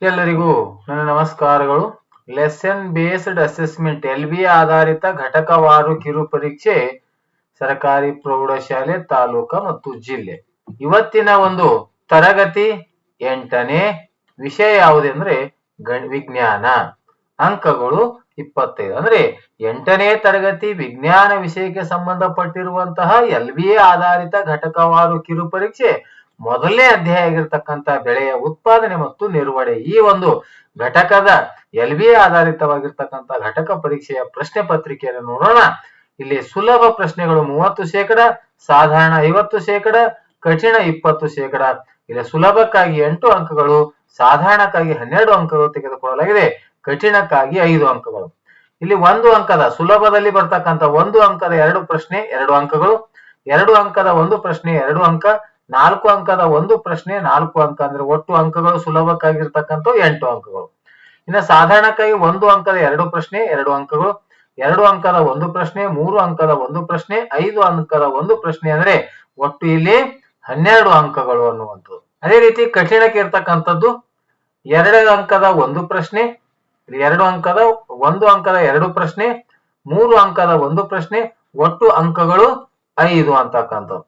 ಎಲ್ಲರಿಗೂ ನನ್ನ ನಮಸ್ಕಾರಗಳು. ಲೆಸನ್ ಬೇಸ್ಡ್ ಅಸೆಸ್ಮೆಂಟ್ LB ಆಧಾರಿತ ಘಟಕವಾರು ಕಿರು ಪರೀಕ್ಷೆ ಸರ್ಕಾರಿ ಪ್ರೌಢಶಾಲೆ ತಾಲೂಕ ಮತ್ತು ಜಿಲ್ಲೆ. ಇವತ್ತಿನ ಒಂದು ತರಗತಿ 8ನೇ ವಿಷಯ ಯಾವುದೆಂದ್ರೆ ವಿಜ್ಞಾನ. ಅಂಕಗಳು 25. ಅಂದ್ರೆ 8ನೇ ತರಗತಿ ವಿಜ್ಞಾನ ವಿಷಯಕ್ಕೆ ಸಂಬಂಧಪಟ್ಟಿರುವಂತಹ LB ಆಧಾರಿತ ಘಟಕವಾರು ಕಿರು ಪರೀಕ್ಷೆ ಮೊದಲನೇ ಅಧ್ಯಾಯ ಆಗಿರ್ತಕ್ಕಂಥ ಬೆಳೆಯ ಉತ್ಪಾದನೆ ಮತ್ತು ನಿರ್ವಹಣೆ ಈ ಒಂದು ಘಟಕದ LB ಆಧಾರಿತವಾಗಿರ್ತಕ್ಕಂಥ ಘಟಕ ಪರೀಕ್ಷೆಯ ಪ್ರಶ್ನೆ ಪತ್ರಿಕೆಯನ್ನು ನೋಡೋಣ. ಇಲ್ಲಿ ಸುಲಭ ಪ್ರಶ್ನೆಗಳು 30%, ಸಾಧಾರಣ 50%, ಕಠಿಣ 20%. ಇಲ್ಲಿ ಸುಲಭಕ್ಕಾಗಿ 8 ಅಂಕಗಳು, ಸಾಧಾರಣಕ್ಕಾಗಿ 12 ಅಂಕಗಳು ತೆಗೆದುಕೊಳ್ಳಲಾಗಿದೆ, ಕಠಿಣಕ್ಕಾಗಿ 5 ಅಂಕಗಳು. ಇಲ್ಲಿ 1 ಅಂಕದ ಸುಲಭದಲ್ಲಿ ಬರ್ತಕ್ಕಂಥ 1 ಅಂಕದ 2 ಪ್ರಶ್ನೆ 2 ಅಂಕಗಳು, 2 ಅಂಕದ 1 ಪ್ರಶ್ನೆ 2 ಅಂಕ, 4 ಅಂಕದ 1 ಪ್ರಶ್ನೆ 4 ಅಂಕ. ಅಂದ್ರೆ ಒಟ್ಟು ಅಂಕಗಳು ಸುಲಭಕ್ಕಾಗಿರ್ತಕ್ಕಂಥ 8 ಅಂಕಗಳು. ಇನ್ನು ಸಾಧಾರಣಕ್ಕಾಗಿ 1 ಅಂಕದ 2 ಪ್ರಶ್ನೆ 2 ಅಂಕಗಳು, 2 ಅಂಕದ 1 ಪ್ರಶ್ನೆ, 3 ಅಂಕದ 1 ಪ್ರಶ್ನೆ, 5 ಅಂಕದ 1 ಪ್ರಶ್ನೆ. ಅಂದ್ರೆ ಒಟ್ಟು ಇಲ್ಲಿ 12 ಅಂಕಗಳು ಅನ್ನುವಂಥದ್ದು. ಅದೇ ರೀತಿ ಕಠಿಣಕ್ಕೆ ಇರ್ತಕ್ಕಂಥದ್ದು 2 ಅಂಕದ 1 ಪ್ರಶ್ನೆ, 2 ಅಂಕದ 1 ಅಂಕದ 2 ಪ್ರಶ್ನೆ, 3 ಅಂಕದ 1 ಪ್ರಶ್ನೆ, ಒಟ್ಟು ಅಂಕಗಳು 5 ಅಂತಕ್ಕಂಥದ್ದು.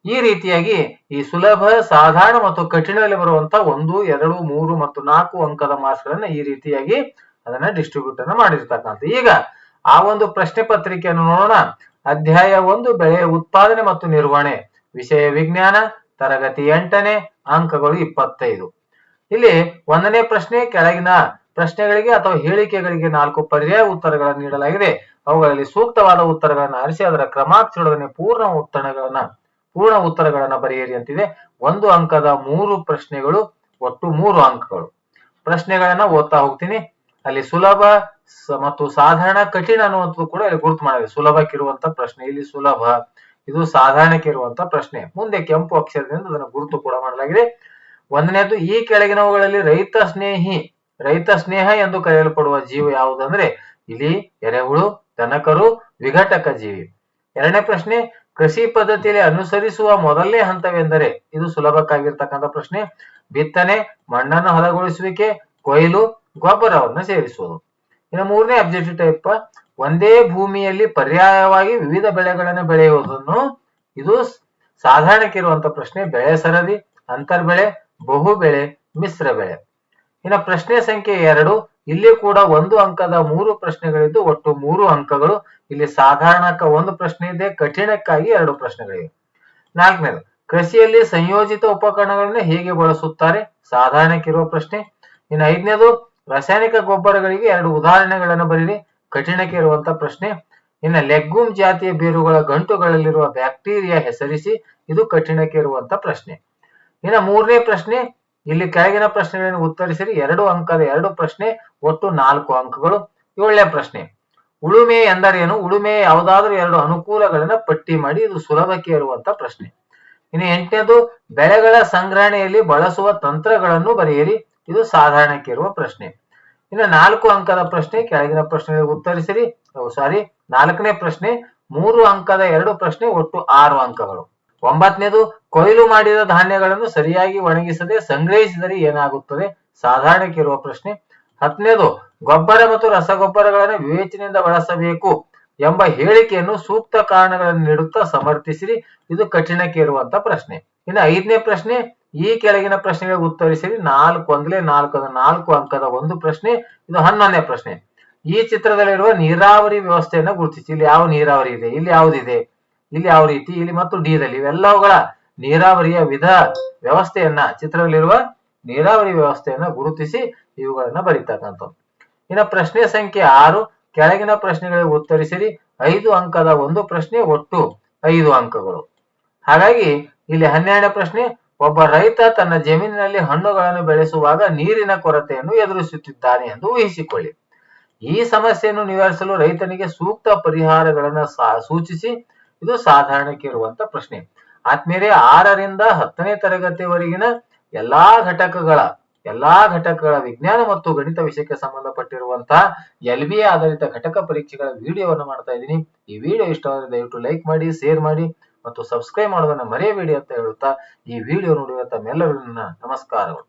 ಈ ರೀತಿಯಾಗಿ ಈ ಸುಲಭ, ಸಾಧಾರಣ ಮತ್ತು ಕಠಿಣದಲ್ಲಿ ಬರುವಂತ 1, 2, 3 ಮತ್ತು 4 ಅಂಕದ ಮಾರ್ಕ್ಸ್ ಗಳನ್ನ ಈ ರೀತಿಯಾಗಿ ಅದನ್ನ ಡಿಸ್ಟ್ರಿಬ್ಯೂಟ್ ಅನ್ನ ಮಾಡಿರ್ತಕ್ಕಂಥ. ಈಗ ಆ ಒಂದು ಪ್ರಶ್ನೆ ಪತ್ರಿಕೆಯನ್ನು ನೋಡೋಣ. ಅಧ್ಯಾಯ 1 ಬೆಳೆಯ ಉತ್ಪಾದನೆ ಮತ್ತು ನಿರ್ವಹಣೆ, ವಿಷಯ ವಿಜ್ಞಾನ, ತರಗತಿ 8ನೇ, ಅಂಕಗಳು 25. ಇಲ್ಲಿ 1ನೇ ಪ್ರಶ್ನೆ ಕೆಳಗಿನ ಪ್ರಶ್ನೆಗಳಿಗೆ ಅಥವಾ ಹೇಳಿಕೆಗಳಿಗೆ 4 ಪರ್ಯಾಯ ಉತ್ತರಗಳನ್ನು ನೀಡಲಾಗಿದೆ. ಅವುಗಳಲ್ಲಿ ಸೂಕ್ತವಾದ ಉತ್ತರಗಳನ್ನು ಆರಿಸಿ ಅದರ ಕ್ರಮಾಕ್ಷರೊಡನೆ ಪೂರ್ಣ ಉತ್ತರಗಳನ್ನ ಬರೆಯಿರಿ ಅಂತಿದೆ. 1 ಅಂಕದ 3 ಪ್ರಶ್ನೆಗಳು, ಒಟ್ಟು 3 ಅಂಕಗಳು. ಪ್ರಶ್ನೆಗಳನ್ನ ಓದ್ತಾ ಹೋಗ್ತೀನಿ. ಅಲ್ಲಿ ಸುಲಭ ಮತ್ತು ಸಾಧಾರಣ, ಕಠಿಣ ಅನ್ನುವಂಥದ್ದು ಕೂಡ ಇಲ್ಲಿ ಗುರುತು ಮಾಡಿದೆ. ಸುಲಭಕ್ಕಿರುವಂತ ಪ್ರಶ್ನೆ ಇಲ್ಲಿ ಸುಲಭ, ಇದು ಸಾಧಾರಣಕ್ಕೆ ಇರುವಂತ ಪ್ರಶ್ನೆ. ಮುಂದೆ ಕೆಂಪು ಅಕ್ಷರದಿಂದ ಅದನ್ನು ಗುರುತು ಕೂಡ ಮಾಡಲಾಗಿದೆ. 1ನೇದು, ಈ ಕೆಳಗಿನವುಗಳಲ್ಲಿ ರೈತ ಸ್ನೇಹ ಎಂದು ಕರೆಯಲ್ಪಡುವ ಜೀವ ಯಾವುದಂದ್ರೆ ಇಲ್ಲಿ ಎರೆಹುಳು, ದನಕರು, ವಿಘಟಕ ಜೀವಿ. 2ನೇ ಪ್ರಶ್ನೆ, ಕೃಷಿ ಪದ್ಧತಿಯಲ್ಲಿ ಅನುಸರಿಸುವ ಮೊದಲನೇ ಹಂತವೆಂದರೆ, ಇದು ಸುಲಭಕ್ಕಾಗಿರ್ತಕ್ಕಂಥ ಪ್ರಶ್ನೆ. ಬಿತ್ತನೆ, ಮಣ್ಣನ್ನು ಹದಗೊಳಿಸುವಿಕೆ, ಕೊಯ್ಲು, ಗೊಬ್ಬರವನ್ನು ಸೇರಿಸುವುದು. ಇನ್ನು 3ನೇ ಅಬ್ಜೆಕ್ಟಿವ್ ಟೈಪ್, ಒಂದೇ ಭೂಮಿಯಲ್ಲಿ ಪರ್ಯಾಯವಾಗಿ ವಿವಿಧ ಬೆಳೆಗಳನ್ನು ಬೆಳೆಯುವುದನ್ನು, ಇದು ಸಾಧಾರಣಕ್ಕೆ ಇರುವಂತ ಪ್ರಶ್ನೆ. ಬೆಳೆ ಸರದಿ, ಅಂತರ್ಬೆಳೆ, ಬಹು ಬೆಳೆ, ಮಿಶ್ರ ಬೆಳೆ. ಇನ್ನು ಪ್ರಶ್ನೆ ಸಂಖ್ಯೆ 2, ಇಲ್ಲಿ ಕೂಡ 1 ಅಂಕದ 3 ಪ್ರಶ್ನೆಗಳಿದ್ದು ಒಟ್ಟು 3 ಅಂಕಗಳು. ಇಲ್ಲಿ ಸಾಧಾರಣಕ್ಕ 1 ಪ್ರಶ್ನೆ ಇದೆ, ಕಠಿಣಕ್ಕಾಗಿ 2 ಪ್ರಶ್ನೆಗಳಿವೆ. 4ನೇದು, ಕೃಷಿಯಲ್ಲಿ ಸಂಯೋಜಿತ ಉಪಕರಣಗಳನ್ನು ಹೇಗೆ ಬಳಸುತ್ತಾರೆ, ಸಾಧಾರಣಕ್ಕಿರುವ ಪ್ರಶ್ನೆ. ಇನ್ನು 5ನೇದು, ರಾಸಾಯನಿಕ ಗೊಬ್ಬರಗಳಿಗೆ 2 ಉದಾಹರಣೆಗಳನ್ನು ಬರೀರಿ, ಕಠಿಣಕ್ಕೆ ಇರುವಂತ ಪ್ರಶ್ನೆ. ಇನ್ನು ಲೆಗ್ಯೂಮ್ ಜಾತಿಯ ಬೇರುಗಳ ಗಂಟುಗಳಲ್ಲಿರುವ ಬ್ಯಾಕ್ಟೀರಿಯಾ ಹೆಸರಿಸಿ, ಇದು ಕಠಿಣಕ್ಕೆ ಇರುವಂತ ಪ್ರಶ್ನೆ. ಇನ್ನು 3ನೇ ಪ್ರಶ್ನೆ, ಇಲ್ಲಿ ಕೆಳಗಿನ ಪ್ರಶ್ನೆಗಳನ್ನು ಉತ್ತರಿಸಿರಿ, 2 ಅಂಕದ 2 ಪ್ರಶ್ನೆ, ಒಟ್ಟು 4 ಅಂಕಗಳು. 7ನೇ ಪ್ರಶ್ನೆ, ಉಳುಮೆ ಎಂದರೇನು, ಉಳುಮೆಯ ಯಾವುದಾದ್ರೂ 2 ಅನುಕೂಲಗಳನ್ನ ಪಟ್ಟಿ ಮಾಡಿ, ಇದು ಸುಲಭಕ್ಕೆ ಇರುವಂತ ಪ್ರಶ್ನೆ. ಇನ್ನು 8ನೇದು, ಬೆಳೆಗಳ ಸಂಗ್ರಹಣೆಯಲ್ಲಿ ಬಳಸುವ ತಂತ್ರಗಳನ್ನು ಬರೆಯಿರಿ, ಇದು ಸಾಧಾರಣಕ್ಕೆ ಇರುವ ಪ್ರಶ್ನೆ. ಇನ್ನು 4 ಅಂಕದ ಪ್ರಶ್ನೆ, ಕೆಳಗಿನ ಪ್ರಶ್ನೆಗಳಿಗೆ ಉತ್ತರಿಸಿರಿ. 4ನೇ ಪ್ರಶ್ನೆ 3 ಅಂಕದ 2 ಪ್ರಶ್ನೆ, ಒಟ್ಟು 6 ಅಂಕಗಳು. 9ನೇದು, ಕೊಯ್ಲು ಮಾಡಿದ ಧಾನ್ಯಗಳನ್ನು ಸರಿಯಾಗಿ ಒಣಗಿಸದೆ ಸಂಗ್ರಹಿಸಿದರೆ ಏನಾಗುತ್ತದೆ, ಸಾಧಾರಣಕ್ಕೆ ಇರುವ ಪ್ರಶ್ನೆ. 10ನೇದು, ಗೊಬ್ಬರ ಮತ್ತು ರಸಗೊಬ್ಬರಗಳನ್ನು ವಿವೇಚನೆಯಿಂದ ಬಳಸಬೇಕು ಎಂಬ ಹೇಳಿಕೆಯನ್ನು ಸೂಕ್ತ ಕಾರಣಗಳನ್ನು ನೀಡುತ್ತಾ ಸಮರ್ಥಿಸಿರಿ, ಇದು ಕಠಿಣಕ್ಕೆ ಇರುವಂತ ಪ್ರಶ್ನೆ. ಇನ್ನು 5ನೇ ಪ್ರಶ್ನೆ, ಈ ಕೆಳಗಿನ ಪ್ರಶ್ನೆಗಳಿಗೆ ಉತ್ತರಿಸಿರಿ. 4 ಅಂಕದ 1 ಪ್ರಶ್ನೆ, ಇದು 11ನೇ ಪ್ರಶ್ನೆ. ಈ ಚಿತ್ರದಲ್ಲಿರುವ ನೀರಾವರಿ ವ್ಯವಸ್ಥೆಯನ್ನು ಗುರುತಿಸಿ, ಇಲ್ಲಿ ಯಾವ ನೀರಾವರಿ ಇದೆ, ಇಲ್ಲಿ ಯಾವುದಿದೆ, ಇಲ್ಲಿ ಯಾವ ರೀತಿ, ಇಲ್ಲಿ ಮತ್ತು ಡಿ-ದಲ್ಲಿ ಇವೆಲ್ಲವುಗಳ ನೀರಾವರಿಯ ವ್ಯವಸ್ಥೆಯನ್ನ, ಚಿತ್ರದಲ್ಲಿರುವ ನೀರಾವರಿ ವ್ಯವಸ್ಥೆಯನ್ನ ಗುರುತಿಸಿ ಇವುಗಳನ್ನ ಬರೀತಕ್ಕಂಥದ್ದು. ಇನ್ನು ಪ್ರಶ್ನೆ ಸಂಖ್ಯೆ 6, ಕೆಳಗಿನ ಪ್ರಶ್ನೆಗಳಿಗೆ ಉತ್ತರಿಸಿರಿ. 5 ಅಂಕದ 1 ಪ್ರಶ್ನೆ, ಒಟ್ಟು 5 ಅಂಕಗಳು. ಹಾಗಾಗಿ ಇಲ್ಲಿ 12ನೇ ಪ್ರಶ್ನೆ, ಒಬ್ಬ ರೈತ ತನ್ನ ಜಮೀನಿನಲ್ಲಿ ಹಣ್ಣುಗಳನ್ನು ಬೆಳೆಸುವಾಗ ನೀರಿನ ಕೊರತೆಯನ್ನು ಎದುರಿಸುತ್ತಿದ್ದಾನೆ ಎಂದು ಊಹಿಸಿಕೊಳ್ಳಿ. ಈ ಸಮಸ್ಯೆಯನ್ನು ನಿವಾರಿಸಲು ರೈತನಿಗೆ ಸೂಕ್ತ ಪರಿಹಾರಗಳನ್ನು ಸೂಚಿಸಿ, ಇದು ಸಾಧಾರಣಕ್ಕೆ ಇರುವಂತ ಪ್ರಶ್ನೆ. ಆದ್ಮೇಲೆ 6ರಿಂದ 10ನೇ ತರಗತಿವರೆಗಿನ ಎಲ್ಲಾ ಘಟಕಗಳ ವಿಜ್ಞಾನ ಮತ್ತು ಗಣಿತ ವಿಷಯಕ್ಕೆ ಸಂಬಂಧಪಟ್ಟಿರುವಂತಹ LB ಆಧಾರಿತ ಘಟಕ ಪರೀಕ್ಷೆಗಳ ವಿಡಿಯೋವನ್ನು ಮಾಡ್ತಾ ಇದ್ದೀನಿ. ಈ ವಿಡಿಯೋ ಇಷ್ಟವಾದರೆ ದಯವಿಟ್ಟು ಲೈಕ್ ಮಾಡಿ, ಶೇರ್ ಮಾಡಿ ಮತ್ತು ಸಬ್ಸ್ಕ್ರೈಬ್ ಮಾಡೋದನ್ನ ಮರೆಯಬೇಡಿ ಅಂತ ಹೇಳುತ್ತಾ ಈ ವಿಡಿಯೋ ನೋಡಿರುವಂತ ತಮ್ಮೆಲ್ಲರಿಗೂ ನನ್ನ ನಮಸ್ಕಾರಗಳು.